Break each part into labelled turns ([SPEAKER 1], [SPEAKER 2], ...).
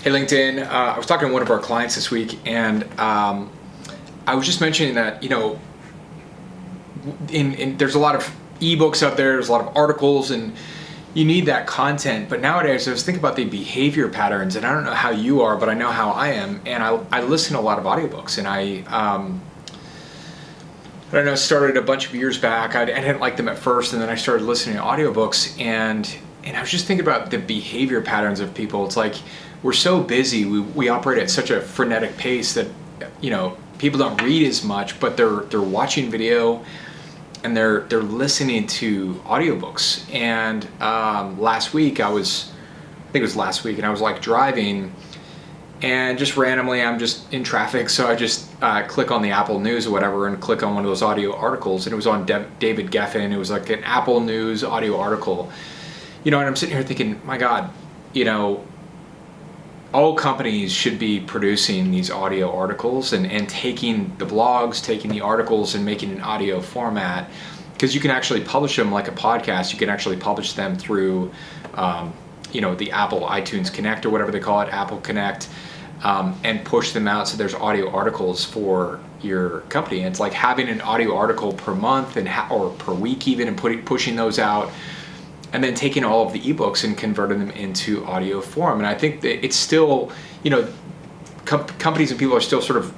[SPEAKER 1] Hey LinkedIn, I was talking to one of our clients this week, and I was just mentioning that, there's a lot of ebooks out there, there's a lot of articles, and you need that content. But nowadays, I was thinking about the behavior patterns, and I don't know how you are, but I know how I am, and I listen to a lot of audiobooks, and I don't know, started a bunch of years back. I didn't like them at first, and then I started listening to audiobooks, and I was just thinking about the behavior patterns of people. It's like, we're so busy, we operate at such a frenetic pace that, people don't read as much, but they're watching video and they're listening to audiobooks. And last week, I think it was last week, and I was like driving, and just randomly I'm just in traffic, so I just click on the Apple News or whatever and click on one of those audio articles, and it was on David Geffen. It was like an Apple News audio article, and I'm sitting here thinking, my God, all companies should be producing these audio articles and taking the blogs, taking the articles and making an audio format, because you can actually publish them like a podcast. You can actually publish them through, the Apple iTunes Connect or whatever they call it, Apple Connect, and push them out. So there's audio articles for your company. And it's like having an audio article per month or per week even, and pushing those out, and then taking all of the ebooks and converting them into audio form. And I think that it's still, companies and people are still sort of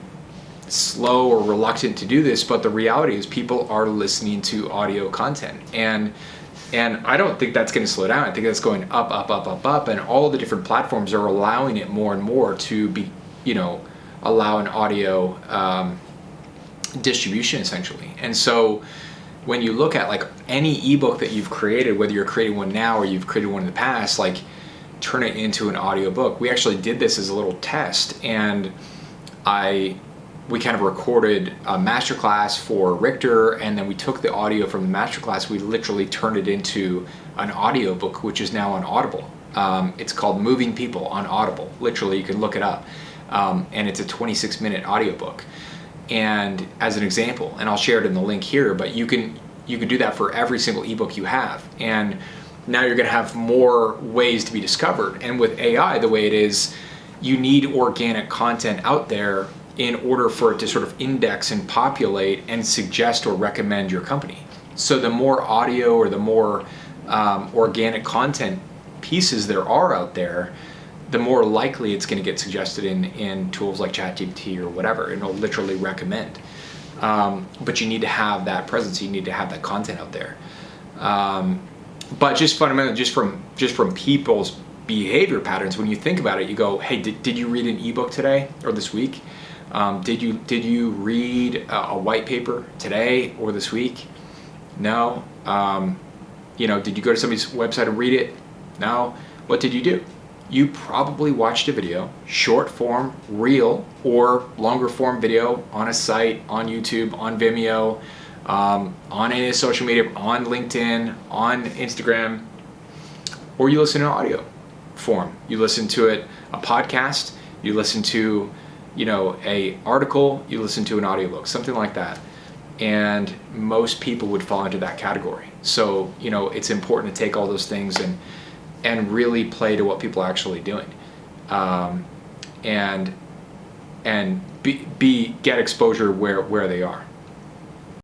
[SPEAKER 1] slow or reluctant to do this, but the reality is people are listening to audio content. And I don't think that's going to slow down. I think that's going up, up, up, up, up, and all the different platforms are allowing it more and more to be, allow an audio distribution essentially. And so when you look at like any ebook that you've created, whether you're creating one now or you've created one in the past, like turn it into an audio book. We actually did this as a little test, and we kind of recorded a masterclass for Richter, and then we took the audio from the masterclass. We literally turned it into an audio book, which is now on Audible. It's called Moving People on Audible. Literally, you can look it up, and it's a 26-minute audio book. And as an example, and I'll share it in the link here, but you can do that for every single ebook you have. And now you're going to have more ways to be discovered. And with AI, the way it is, you need organic content out there in order for it to sort of index and populate and suggest or recommend your company. So the more audio or the more organic content pieces there are out there, the more likely it's going to get suggested in tools like ChatGPT or whatever, and it'll literally recommend. But you need to have that presence. You need to have that content out there. But just fundamentally, just from people's behavior patterns, when you think about it, you go, hey, did you read an ebook today or this week? Did you read a white paper today or this week? No. Did you go to somebody's website and read it? No. What did you do? You probably watched a video, short form, reel, or longer form video on a site, on YouTube, on Vimeo, on any social media, on LinkedIn, on Instagram, or you listen to audio form. You listen to it, a podcast, you listen to, a article, you listen to an audiobook, something like that. And most people would fall into that category. So, it's important to take all those things and really play to what people are actually doing, and get exposure where they are.